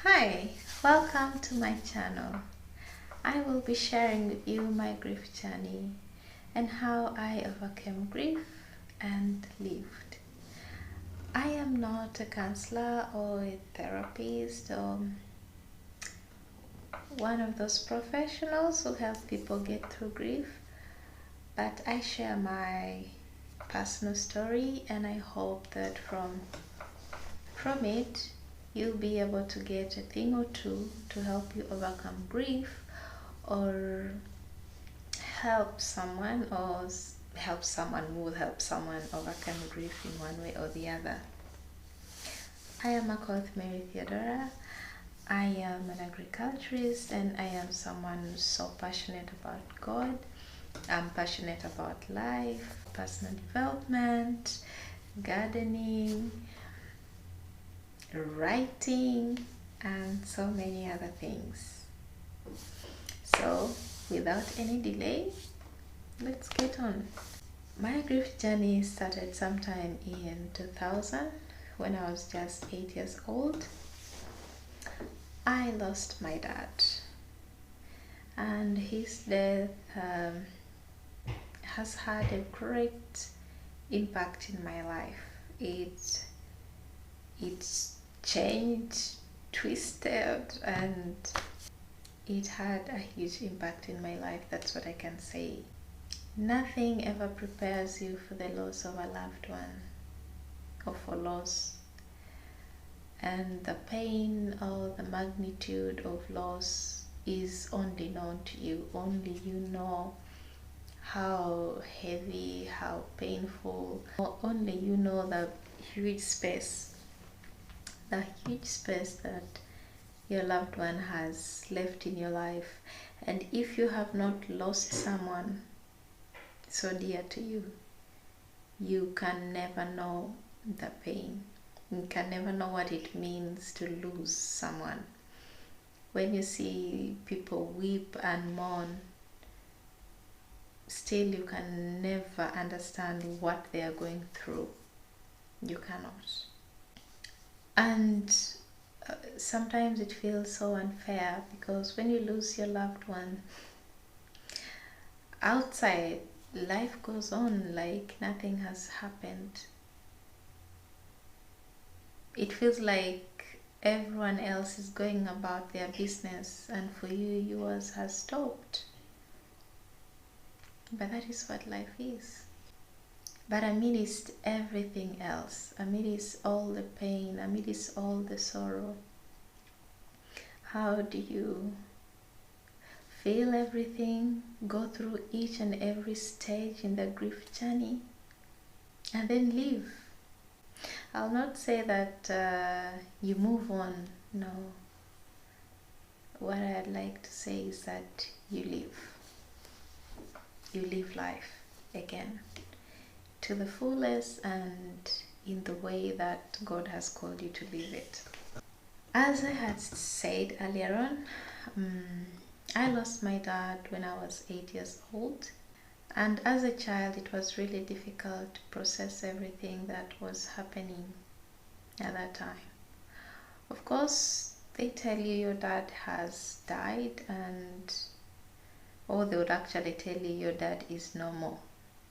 Hi, welcome to my channel. I will be sharing with you my grief journey and how I overcame grief and lived. I am not a counselor or a therapist or one of those professionals who help people get through grief, but I share my personal story and I hope that from it you'll be able to get a thing or two to help you overcome grief or help someone who will help someone overcome grief in one way or the other. I am Akoth Mary Theodora. I am an agriculturist and I am someone who's so passionate about God. I'm passionate about life, personal development, gardening, writing, and so many other things. So without any delay, let's get on. My grief journey started sometime in 2000 when I was just 8 years old. I lost my dad, and his death has had a great impact in my life. It's changed, twisted, and it had a huge impact in my life. That's what I can say. Nothing ever prepares you for the loss of a loved one or for loss. And the pain or the magnitude of loss is only known to you. Only you know how heavy, how painful. Only you know the huge space that your loved one has left in your life. And if you have not lost someone so dear to you, you can never know the pain. You can never know what it means to lose someone. When you see people weep and mourn, still you can never understand what they are going through. You cannot. And sometimes it feels so unfair, because when you lose your loved one, outside life goes on like nothing has happened. It feels like everyone else is going about their business, and for you, yours has stopped. But that is what life is. But amidst everything else, amidst all the pain, amidst all the sorrow, how do you feel everything, go through each and every stage in the grief journey, and then live? I'll not say that you move on. No. What I'd like to say is that you live. You live life again to the fullest and in the way that God has called you to live it. As I had said earlier on, I lost my dad when I was 8 years old. And as a child, it was really difficult to process everything that was happening at that time. Of course, they tell you your dad has died, or they would actually tell you your dad is no more.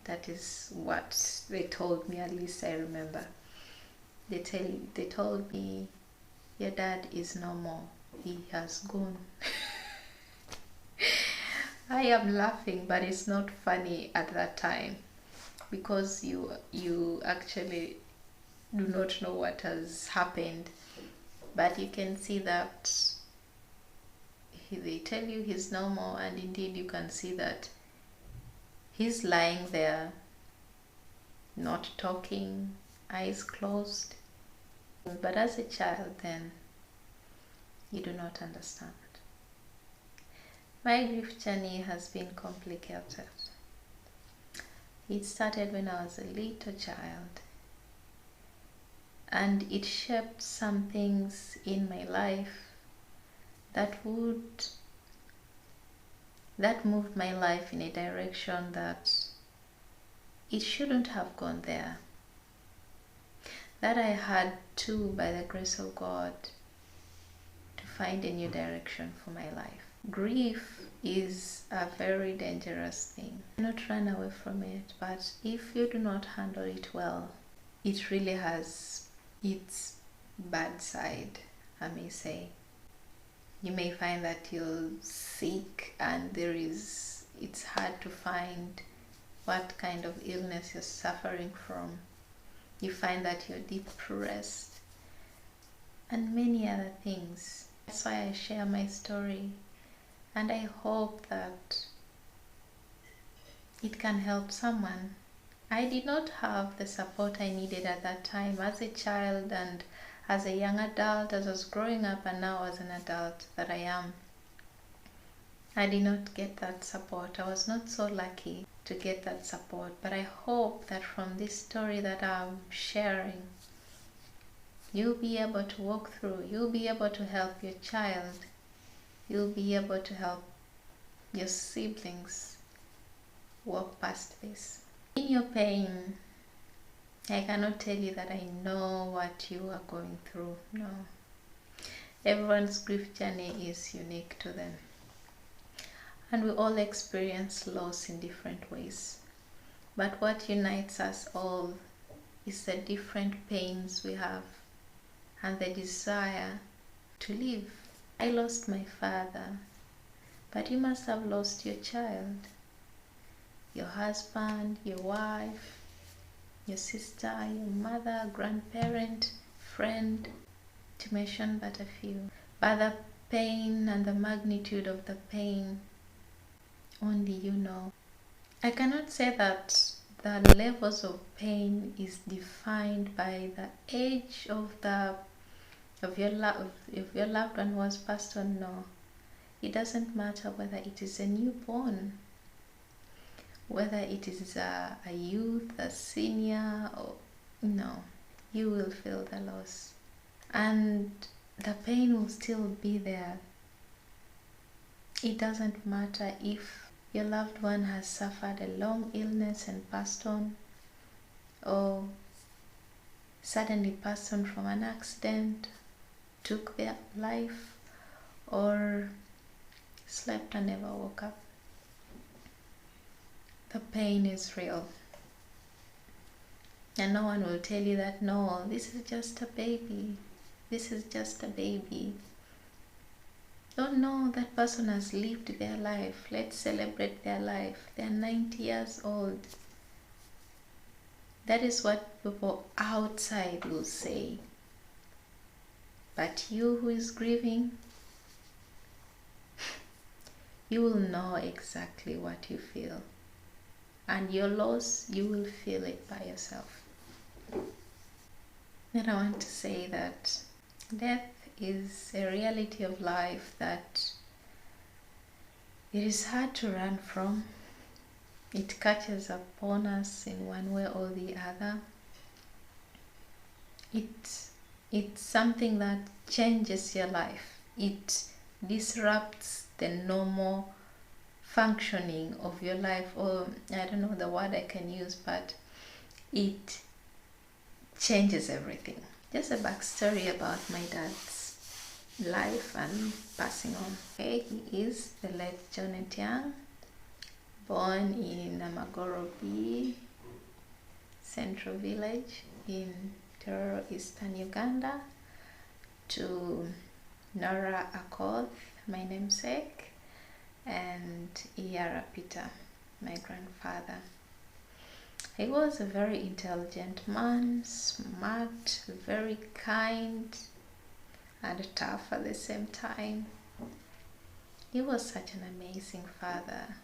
That is what they told me, at least I remember. They told me your dad is no more. He has gone. I am laughing, but it's not funny at that time, because you actually do not know what has happened. But you can see that they tell you he's no more, and indeed you can see that he's lying there, not talking, eyes closed. But as a child, then you do not understand. My grief journey has been complicated. It started when I was a little child, and it shaped some things in my life that moved my life in a direction that it shouldn't have gone there. That I had to, by the grace of God, to find a new direction for my life. Grief is a very dangerous thing. Do not run away from it, but if you do not handle it well, it really has its bad side, I may say. You may find that you're sick and it's hard to find what kind of illness you're suffering from. You find that you're depressed and many other things. That's why I share my story, and I hope that it can help someone. I did not have the support I needed at that time as a child and as a young adult, as I was growing up, and now as an adult that I am. I did not get that support. I was not so lucky to get that support, but I hope that from this story that I'm sharing, you'll be able to walk through, you'll be able to help your child, you'll be able to help your siblings walk past this. In your pain, I cannot tell you that I know what you are going through. No. Everyone's grief journey is unique to them. And we all experience loss in different ways. But what unites us all is the different pains we have and the desire to live. I lost my father, but you must have lost your child, your husband, your wife, your sister, your mother, grandparent, friend, to mention but a few. But the pain and the magnitude of the pain, only you know. I cannot say that the levels of pain is defined by the age of your loved one who has passed on. No, it doesn't matter whether it is a newborn, whether it is a youth, a senior, or no, you will feel the loss, and the pain will still be there. It doesn't matter if your loved one has suffered a long illness and passed on, or suddenly passed on from an accident, took their life, or slept and never woke up. The pain is real. And no one will tell you that, no, this is just a baby. This is just a baby. Don't know that person has lived their life. Let's celebrate their life. They're 90 years old. That is what people outside will say. But you who is grieving, you will know exactly what you feel. And your loss, you will feel it by yourself. And I want to say that death is a reality of life that it is hard to run from. It catches upon us in one way or the other. It's something that changes your life. It disrupts the normal functioning of your life, or I don't know the word I can use, but it changes everything. Just a backstory about my dad's life and passing on. Okay, he is the late John Etiang, born in Amagorobi Central Village in Tororo, Eastern Uganda, to Nora Akoth, my namesake, and Iyara Peter, my grandfather. He was a very intelligent man, smart, very kind, and tough at the same time. He was such an amazing father.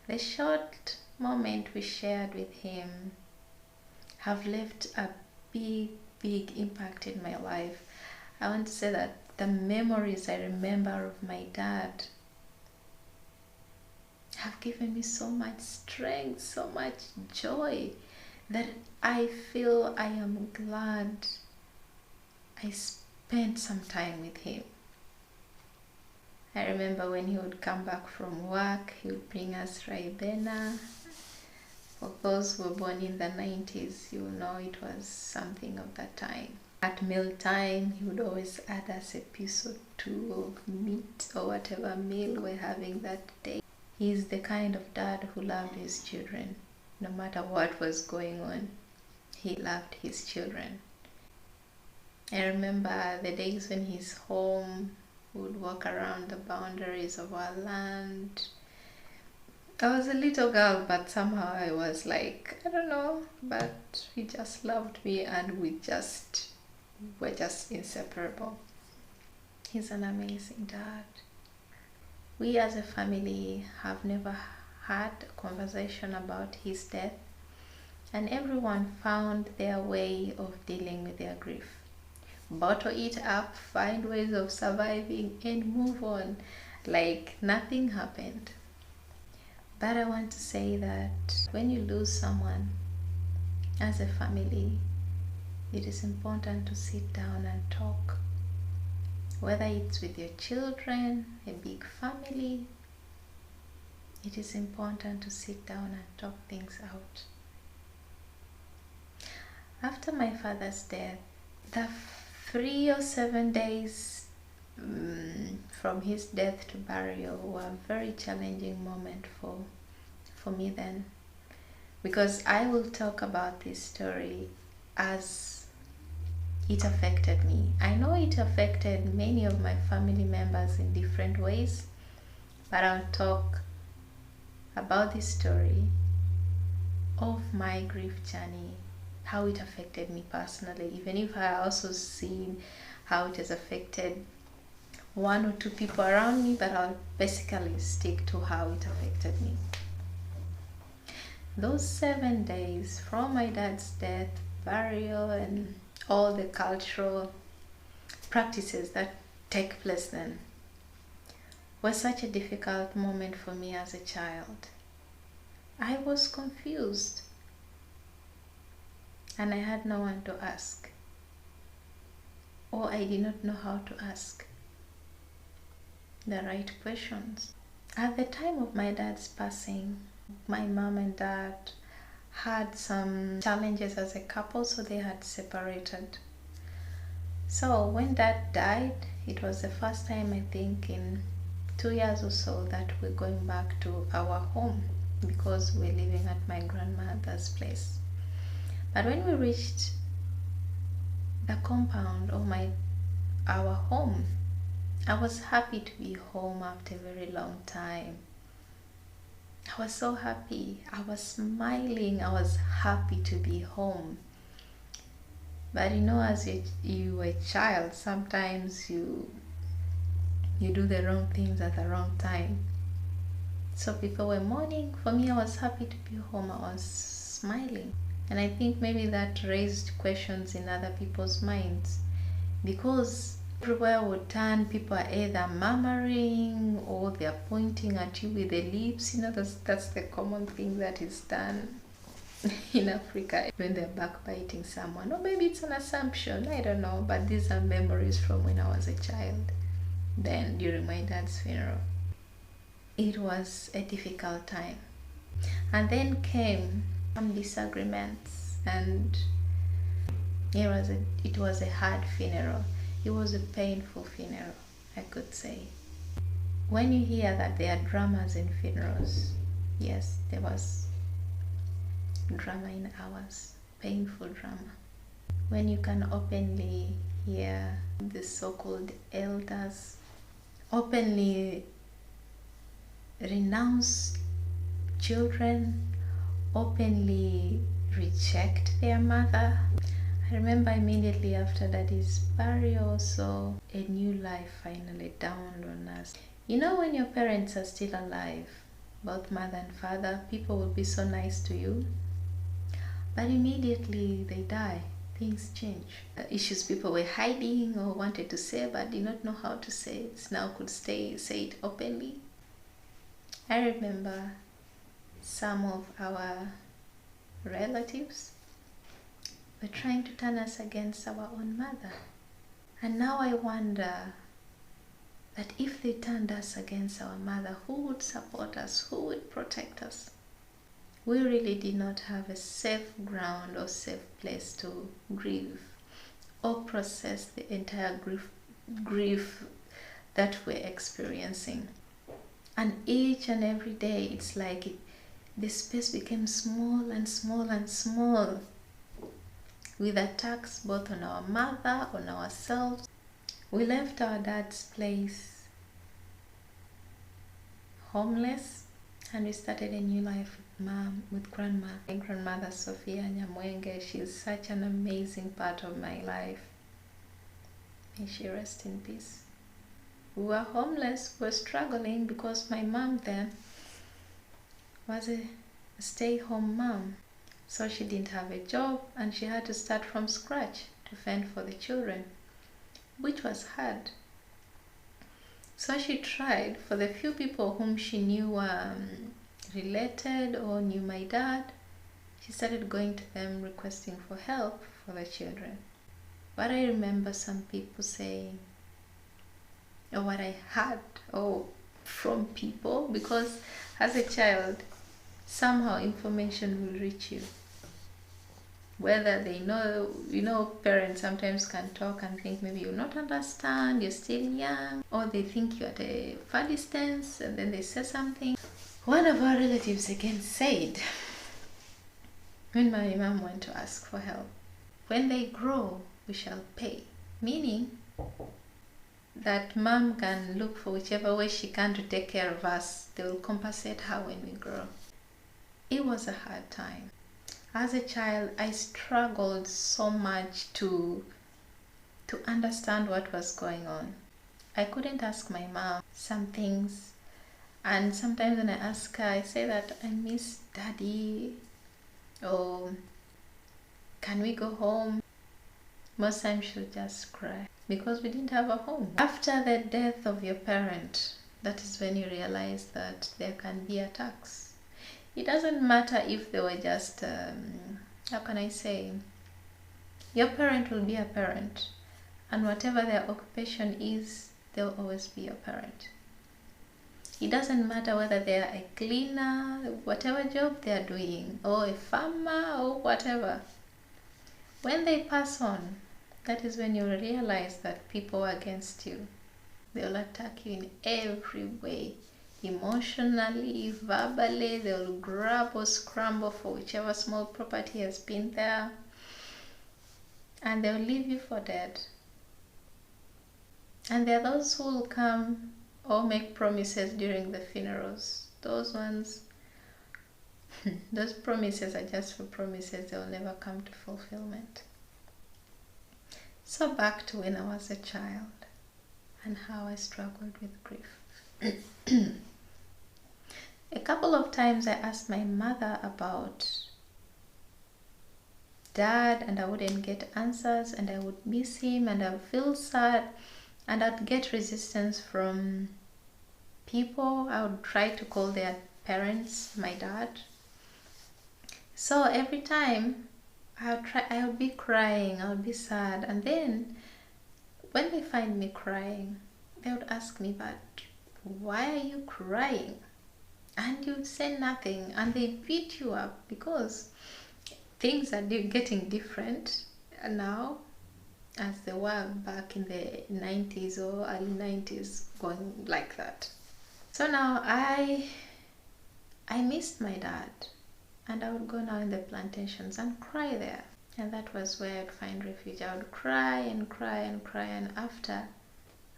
The short moment we shared with him have left a big impact in my life. I want to say that the memories I remember of my dad have given me so much strength, so much joy, that I feel I am glad I spent some time with him. I remember when he would come back from work, he would bring us Raibena. For those who were born in the 90s, you will know it was something of that time. At mealtime, he would always add us a piece or two of meat or whatever meal we're having that day. He's the kind of dad who loved his children. No matter what was going on, he loved his children. I remember the days when he's home, we would walk around the boundaries of our land. I was a little girl, but somehow I was like, I don't know, but he just loved me and we're just inseparable. He's an amazing dad. We as a family have never had a conversation about his death, and everyone found their way of dealing with their grief. Bottle it up, find ways of surviving, and move on like nothing happened. But I want to say that when you lose someone as a family, it is important to sit down and talk. Whether it's with your children, a big family, it is important to sit down and talk things out. After my father's death, the 3 or 7 days from his death to burial were a very challenging moment for me then, because I will talk about this story as it affected me. I know it affected many of my family members in different ways, but I'll talk about this story of my grief journey, how it affected me personally, even if I also seen how it has affected 1 or 2 people around me, but I'll basically stick to how it affected me. Those 7 days from my dad's death, burial, and all the cultural practices that take place then was such a difficult moment for me as a child. I was confused and I had no one to ask, or I did not know how to ask the right questions. At the time of my dad's passing, my mom and dad had some challenges as a couple, so they had separated. So when dad died, it was the first time, I think in 2 years or so, that we're going back to our home, because we're living at my grandmother's place. But when we reached the compound of our home, I was happy to be home after a very long time. I was so happy. I was smiling. I was happy to be home. But you know, as you were a child, sometimes you do the wrong things at the wrong time. So people were mourning. For me, I was happy to be home. I was smiling. And I think maybe that raised questions in other people's minds, because everywhere we turn, people are either murmuring or they're pointing at you with their lips. You know, that's the common thing that is done in Africa when they're backbiting someone. Or maybe it's an assumption, I don't know. But these are memories from when I was a child, then during my dad's funeral. It was a difficult time. And then came some disagreements, and it was a hard funeral. It was a painful funeral, I could say. When you hear that there are dramas in funerals, yes, there was drama in ours, painful drama. When you can openly hear the so-called elders openly renounce children, openly reject their mother. I remember immediately after Daddy's burial, so a new life finally dawned on us. You know, when your parents are still alive, both mother and father, people will be so nice to you. But immediately they die, things change. Issues people were hiding or wanted to say but did not know how to say it, now could say it openly. I remember some of our relatives were trying to turn us against our own mother. And now I wonder that if they turned us against our mother, who would support us? Who would protect us? We really did not have a safe ground or safe place to grieve or process the entire grief that we're experiencing. And each and every day, it's like the space became small and small and small, with attacks both on our mother, on ourselves. We left our dad's place homeless, and we started a new life with mom, with grandma. My grandmother Sophia Nyamwenge, she's such an amazing part of my life. May she rest in peace. We were homeless, we were struggling because my mom then was a stay-home mom. So she didn't have a job and she had to start from scratch to fend for the children, which was hard. So she tried. For the few people whom she knew related or knew my dad, she started going to them requesting for help for the children. But I remember some people saying, or what I heard from people, because as a child, somehow information will reach you. Whether they know, parents sometimes can talk and think maybe you'll not understand, you're still young, or they think you're at a far distance, and then they say something. One of our relatives again said, when my mom went to ask for help, when they grow, we shall pay. Meaning that mom can look for whichever way she can to take care of us. They will compensate her when we grow. It was a hard time. As a child, I struggled so much to understand what was going on. I couldn't ask my mom some things, and sometimes when I ask her, I say that I miss daddy, or can we go home? Most times she'll just cry because we didn't have a home. After the death of your parent, that is when you realize that there can be attacks. It doesn't matter if they were just, how can I say, your parent will be a parent, and whatever their occupation is, they'll always be your parent. It doesn't matter whether they are a cleaner, whatever job they are doing, or a farmer, or whatever. When they pass on, that is when you realize that people are against you. They'll attack you in every way. Emotionally, verbally, they'll grab or scramble for whichever small property has been there, and they'll leave you for dead. And there are those who will come or make promises during the funerals. Those ones, those promises are just for promises. They'll never come to fulfillment. So back to when I was a child and how I struggled with grief. A couple of times I asked my mother about dad, and I wouldn't get answers, and I would miss him, and I would feel sad, and I'd get resistance from people. I would try to call their parents my dad. So every time I would be crying, I would be sad, and then when they find me crying, they would ask me, but why are you crying? And you say nothing, and they beat you up because things are getting different now as they were back in the 90s or early 90s, going like that. So now I missed my dad, and I would go now in the plantations and cry there, and that was where I'd find refuge. I would cry and cry and cry, and after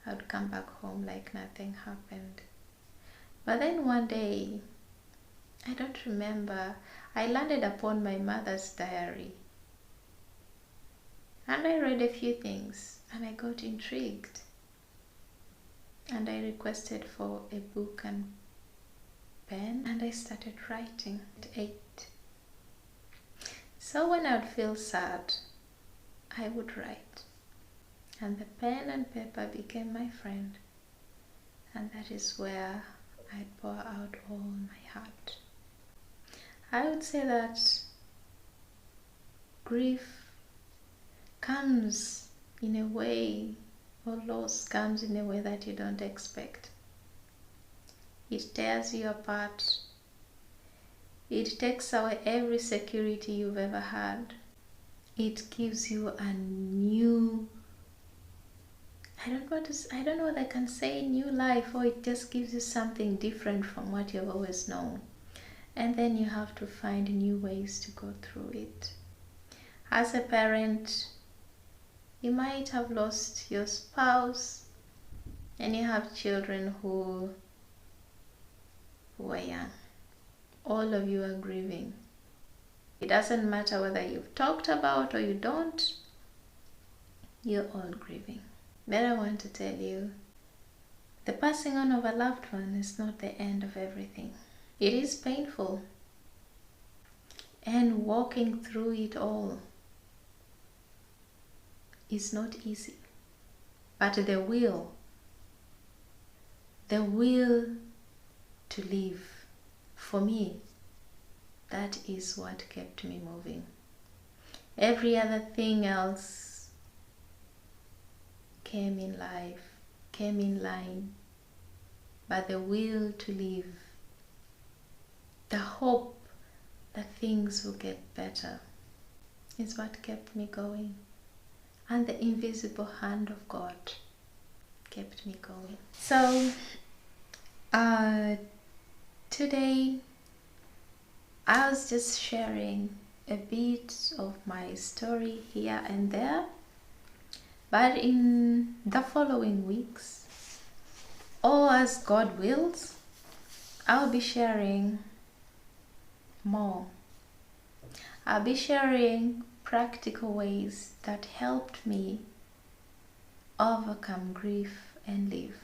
I would come back home like nothing happened. But then one day, I don't remember, I landed upon my mother's diary, and I read a few things, and I got intrigued, and I requested for a book and pen, and I started writing at 8. So when I would feel sad, I would write, and the pen and paper became my friend, and that is where I pour out all my heart. I would say that grief comes in a way, or loss comes in a way that you don't expect. It tears you apart. It takes away every security you've ever had. it gives you a new, I don't know what I can say, new life, or it just gives you something different from what you've always known. And then you have to find new ways to go through it. As a parent, you might have lost your spouse, and you have children who are young. All of you are grieving. It doesn't matter whether you've talked about or you don't, you're all grieving. But I want to tell you, the passing on of a loved one is not the end of everything. It is painful, and walking through it all is not easy. But the will to live, for me, that is what kept me moving. Every other thing else came in line, but the will to live, the hope that things will get better, is what kept me going. And the invisible hand of God kept me going. So today I was just sharing a bit of my story here and there, but in the following weeks, or as God wills, I'll be sharing more. I'll be sharing practical ways that helped me overcome grief and live.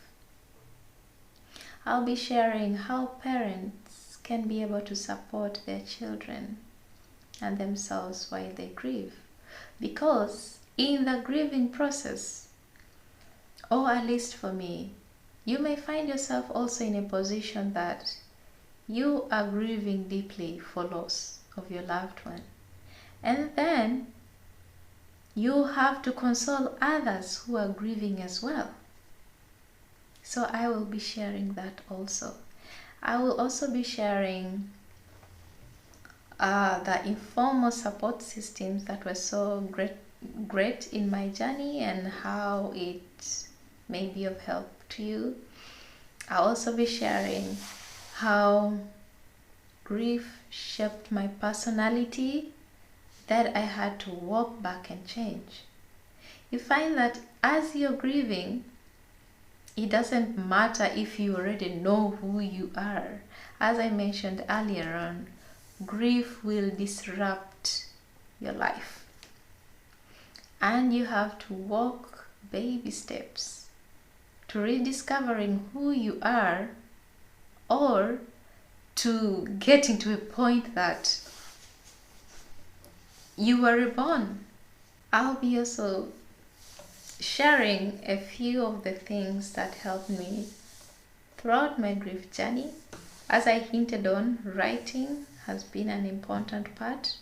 I'll be sharing how parents can be able to support their children and themselves while they grieve. Because in the grieving process, or at least for me, you may find yourself also in a position that you are grieving deeply for loss of your loved one. And then you have to console others who are grieving as well. So I will be sharing that also. I will also be sharing the informal support systems that were so great in my journey and how it may be of help to you. I'll also be sharing how grief shaped my personality that I had to walk back and change. You find that as you're grieving, it doesn't matter if you already know who you are. As I mentioned earlier on, grief will disrupt your life. And you have to walk baby steps to rediscovering who you are, or to getting to a point that you were reborn. I'll be also sharing a few of the things that helped me throughout my grief journey. As I hinted on, writing has been an important part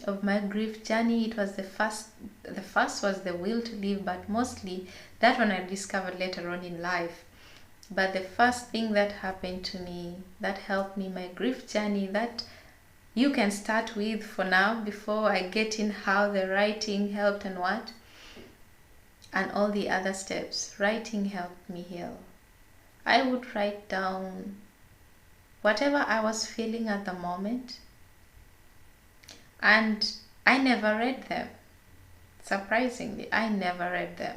of my grief journey. It was the first was the will to live, but mostly that one I discovered later on in life. But the first thing that happened to me that helped me my grief journey, that you can start with for now before I get in how the writing helped and what, and all the other steps. Writing helped me heal. I would write down whatever I was feeling at the moment, and I never read them. Surprisingly, I never read them.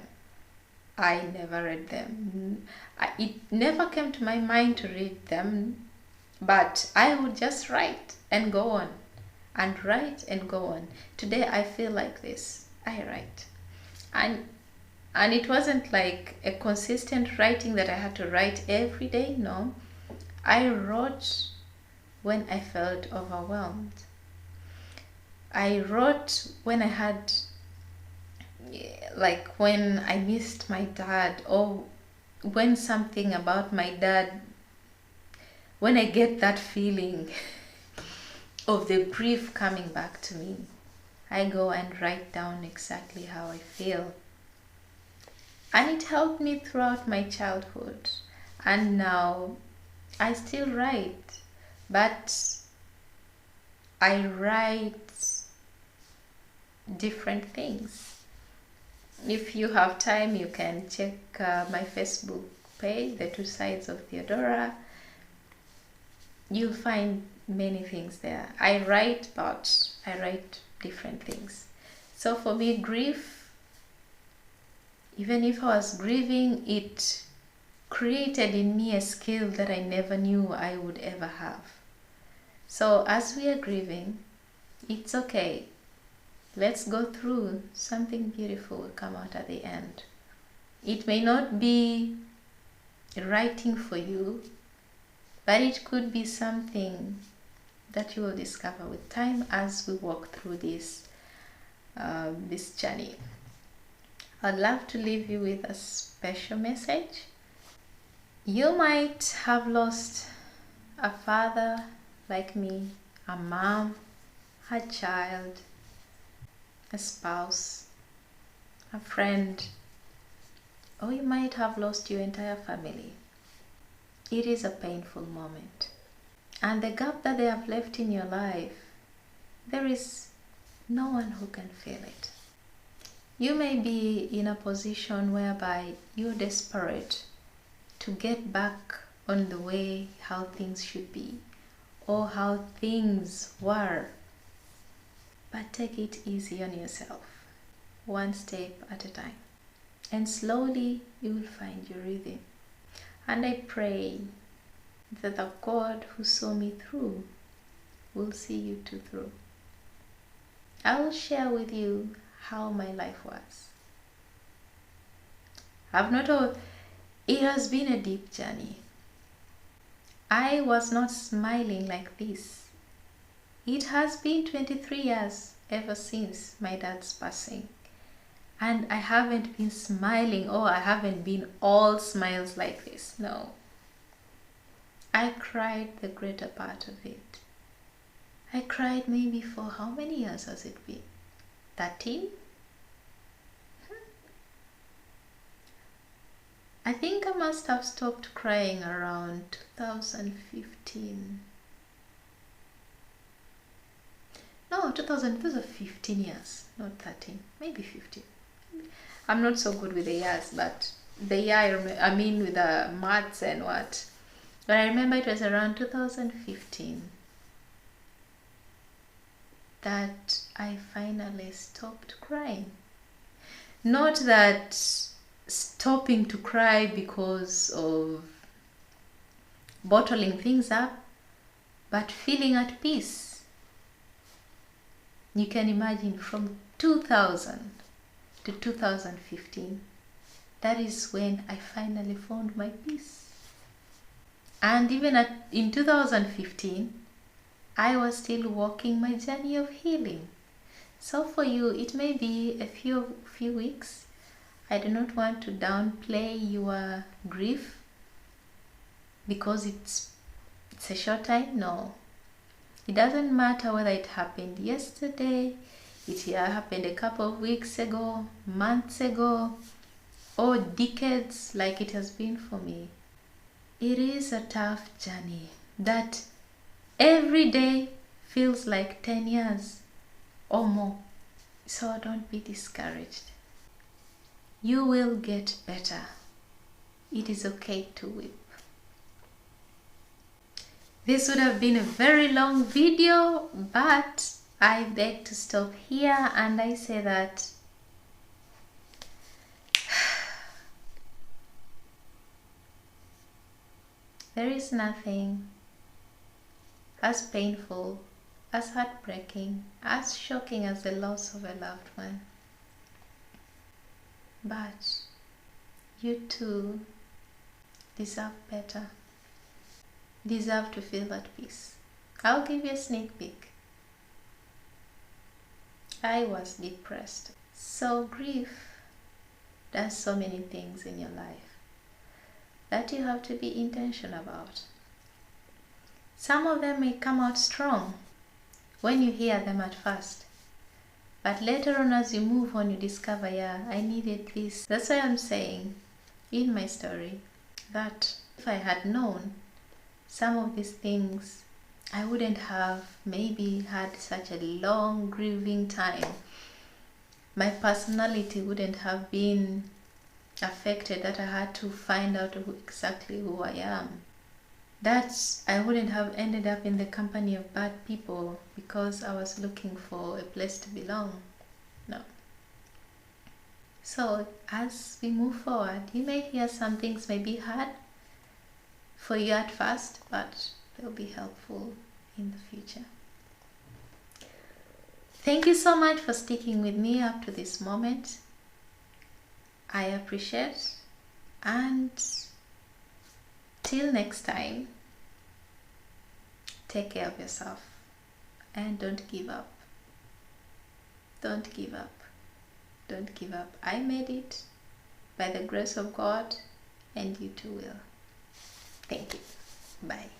It never came to my mind to read them, but I would just write and go on, and write and go on. Today I feel like this, I write. And it wasn't like a consistent writing that I had to write every day, no. I wrote when I felt overwhelmed. I wrote when I had, like when I missed my dad, or when something about my dad, when I get that feeling of the grief coming back to me, I go and write down exactly how I feel. And it helped me throughout my childhood. And now I still write, but I write different things. If you have time, you can check my Facebook page, The Two Sides of Theodora. You'll find many things there. I write different things. So for me, grief, even if I was grieving, it created in me a skill that I never knew I would ever have. So as we are grieving, it's okay. Let's go through. Something beautiful will come out at the end. It may not be writing for you, but it could be something that you will discover with time as we walk through this journey. I'd love to leave you with a special message. You might have lost a father like me, a mom, a child, a spouse, a friend, or you might have lost your entire family. It is a painful moment. And the gap that they have left in your life, there is no one who can fill it. You may be in a position whereby you're desperate to get back on the way how things should be or how things were. But take it easy on yourself, one step at a time. And slowly you will find your rhythm. And I pray that the God who saw me through will see you too through. I will share with you how my life was. It has been a deep journey. I was not smiling like this. It has been 23 years ever since my dad's passing. And I haven't been smiling, or I haven't been all smiles like this. No. I cried the greater part of it. I cried maybe for how many years has it been? 13? I think I must have stopped crying around 2015. No, 2000, those are 15 years, not 13, maybe 15. I'm not so good with the years, but the year, I mean with the maths and what. But I remember it was around 2015 that I finally stopped crying. Not that stopping to cry because of bottling things up, but feeling at peace. You can imagine from 2000 to 2015, that is when I finally found my peace. And even in 2015, I was still walking my journey of healing. So for you, it may be a few weeks. I do not want to downplay your grief because it's a short time. No. It doesn't matter whether it happened yesterday, it happened a couple of weeks ago, months ago, or decades like it has been for me. It is a tough journey that every day feels like 10 years or more. So don't be discouraged. You will get better. It is okay to weep. This would have been a very long video, but I beg to stop here, and I say that there is nothing as painful, as heartbreaking, as shocking as the loss of a loved one. But you too deserve better. Deserve to feel at peace. I'll give you a sneak peek. I was depressed. So grief does so many things in your life that you have to be intentional about. Some of them may come out strong when you hear them at first, but later on as you move on, you discover, yeah, I needed this. That's why I'm saying in my story that if I had known some of these things, I wouldn't have maybe had such a long grieving time. my personality wouldn't have been affected, that I had to find out exactly who I am. That I wouldn't have ended up in the company of bad people because I was looking for a place to belong. No. So as we move forward, you may hear some things may be hard for you at first, but they'll be helpful in the future. Thank you so much for sticking with me up to this moment. I appreciate, and till next time, take care of yourself and don't give up. Don't give up. Don't give up. I made it by the grace of God, and you too will. Thank you. Bye.